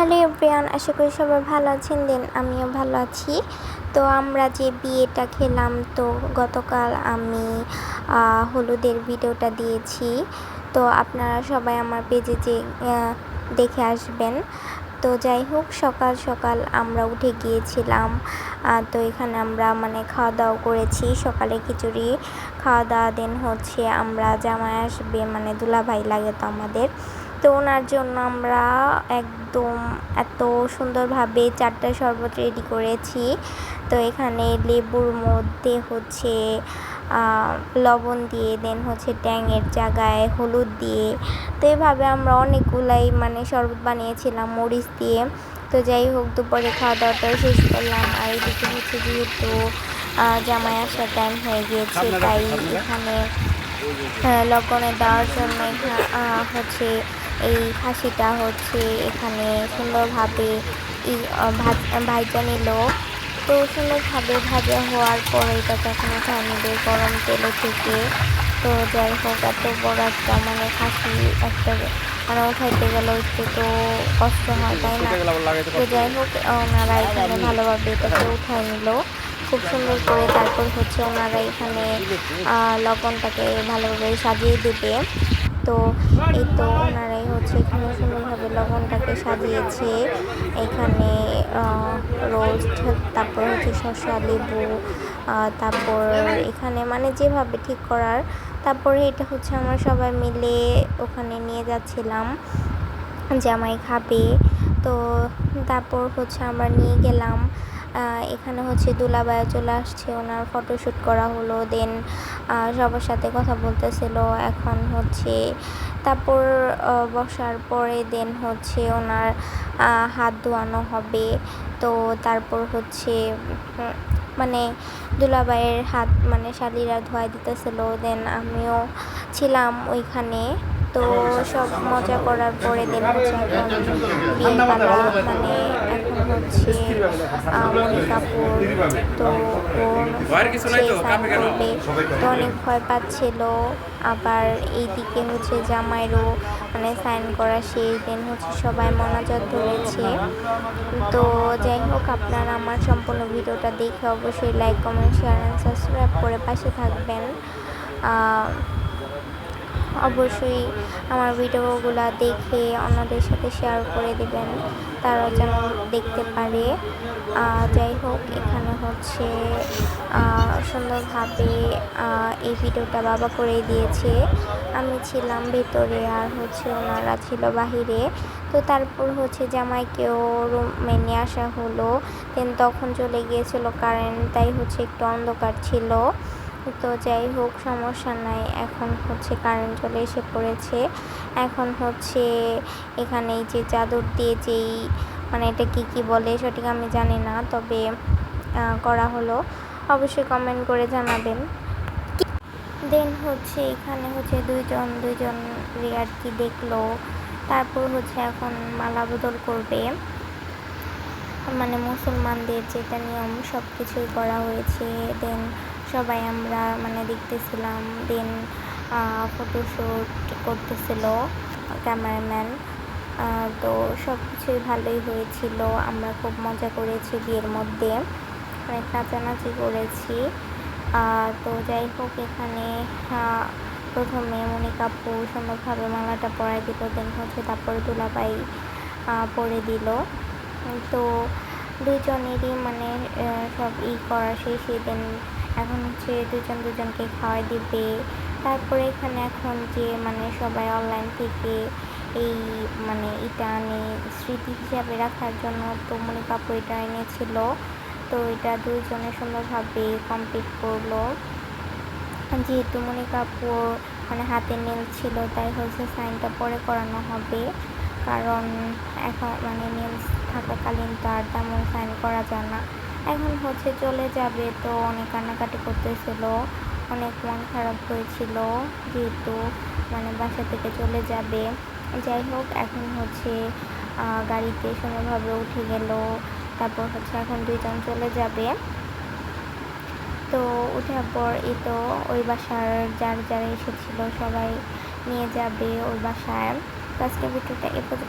Hello everyone, আশা করি সবাই ভালো আছেন। আমিও ভালো আছি। তো আমরা যে বিয়েটা খেলাম, তো গতকাল আমি হলুদের ভিডিওটা দিয়েছি। তো আপনারা সবাই আমার পেজে যে দেখে আসবেন। তো যাই হোক, সকাল সকাল আমরা উঠে গিয়েছিলাম। তো এখানে আমরা খাওয়া দাওয়া করেছি। সকালে খিচুড়ি খাওয়া দাওয়া, দেন হচ্ছে আমরা জামাই আসবে, দুলাভাই লাগে তো আমাদের। তো ওনার জন্য আমরা একদম এত সুন্দরভাবে 4টা শরবত রেডি করেছি। তো এখানে লেবুর মধ্যে হচ্ছে লবণ দিয়ে, দেন হচ্ছে ট্যাংয়ের জায়গায় হলুদ দিয়ে, তো এভাবে আমরা অনেকগুলাই শরবত বানিয়েছিলাম মরিচ দিয়ে। তো যাই হোক, দুপুরে খাওয়া দাওয়াটা শেষ করলাম। আর এদিকে হচ্ছে যেহেতু জামাই আসার টাইম হয়ে গিয়েছে, তাই এখানে লবণে দেওয়ার জন্য হচ্ছে এই খাসিটা হচ্ছে এখানে সুন্দরভাবে ভাজা নিল। তো সুন্দরভাবে ভাজা হওয়ার পরে এটাকে এখন উঠায় নেবে গরম তেলে থেকে। তো যাই হোক, এত বড় একটা খাসি একটা উঠাইতে গেলে একটু তো কষ্ট হয়, তাই না? তো যাই হোক, ওনারা এখানে ভালোভাবে এটাকে উঠায় নিল খুব সুন্দর করে। তারপর হচ্ছে ওনারা এখানে লবণটাকে ভালোভাবে সাজিয়ে দেবে। তো এই তো ওনারাই হচ্ছে এখানে সুন্দরভাবে লবণটাকে সাজিয়েছে। এখানে রোস্ট, তারপর হচ্ছে শসা, লেবু, তারপর এখানে যেভাবে ঠিক করার। তারপরে এটা হচ্ছে আমরা সবাই মিলে ওখানে নিয়ে যাচ্ছিলাম, জামাই খাবে। তো তারপর হচ্ছে আমরা নিয়ে গেলাম। এখানে হচ্ছে দুলাভাই চলে আসছে, ওনার ফটোশ্যুট করা হলো। দেন সবার সাথে কথা বলতেছিল। এখন হচ্ছে তারপর বসার পরে দেন হচ্ছে ওনার হাত ধোয়ানো হবে। তো তারপর হচ্ছে দুলাভাইয়ের হাত শালীরা ধোয়া দিতেছিল। দেন আমিও ছিলাম ওইখানে। তো সব মজা করার পরে দেন হচ্ছে এখন বিয়ে পালা, এখন হচ্ছে মনিকাপুর। তো সাইন করবে, তো অনেক ভয় পাচ্ছিল। আবার এইদিকে হচ্ছে জামাইরও সাইন করা শেষ। দেন হচ্ছে সবাই মোনাজাত ধরেছে। তো যাই হোক, আপনারা আমার সম্পূর্ণ ভিডিওটা দেখে অবশ্যই like, comment, share and subscribe করে পাশে থাকবেন। অবশ্যই আমার ভিডিওগুলো দেখে অন্যদের সাথে শেয়ার করে দেবেন, তারা যেন দেখতে পারে। যাই হোক, এখানে হচ্ছে সুন্দরভাবে এই ভিডিওটা বাবা করে দিয়েছে। আমি ছিলাম ভেতরে, আর হচ্ছে ওনারা ছিল বাহিরে। তো তারপর হচ্ছে জামাইকেও রুমে নিয়ে আসা হলো। দেন তখন চলে গিয়েছিল কারেন্ট, তাই হচ্ছে একটু অন্ধকার ছিল। তো যাই হোক, সমস্যা নাই, এখন হচ্ছে কারেন্ট চলে এসে পড়েছে। এখন হচ্ছে এখানে এই যে চাদর দিয়ে যেই এটা কি বলে সঠিক আমি জানি না, তবে করা হলো। অবশ্যই কমেন্ট করে জানাবেন। দেন হচ্ছে এখানে হচ্ছে দুইজন আর কি দেখলো। তারপর হচ্ছে এখন মালা বদল করবে, মুসলমানদের যেটা নিয়ম সব কিছুই করা হয়েছে। দেন সবাই আমরা দেখতেছিলাম। দেন ফটোশ্যুট করতেছিল ক্যামেরাম্যান। তো সব কিছুই ভালোই হয়েছিল। আমরা খুব মজা করেছি বিয়ের মধ্যে, অনেক নাচানাচি করেছি। তো যাই হোক, এখানে প্রথমে মনিকাপু সুন্দরভাবে মালাটা পরাই দিল। দেন হচ্ছে তারপরে দুলাভাই পরে দিল। তো দুজনেরই সব করা শেষ। দেন এখন হচ্ছে দুজনকে খাওয়াই দিবে। তারপরে এখানে এখন যে সবাই অনলাইন থেকে এই এটা আনে স্মৃতি হিসাবে রাখার জন্য। তো মনিকাপু এটা এনেছিল। তো এটা দুজনে সুন্দরভাবে কমপ্লিট করলো। যেহেতু মনিকাপুর হাতে নীল ছিল, তাই হচ্ছে সাইনটা পরে করানো হবে, কারণ এখন নীলস থাকাকালীন তো আর তেমন সাইন করা যায় না। এখন হচ্ছে চলে যাবে, তো অনেক কান্নাকাটি করতেছিল, অনেক মন খারাপ হয়েছিল, যেহেতু বাসা থেকে চলে যাবে। যাই হোক, এখন হচ্ছে গাড়িতে সুন্দরভাবে উঠে গেল। তারপর হচ্ছে এখন দুইজন চলে যাবে। তো ওঠার পর এই তো ওই বাসার যারা এসেছিল সবাই নিয়ে যাবে ওই বাসায়। তো আজকে ভিডিওটা এ পর্যন্ত।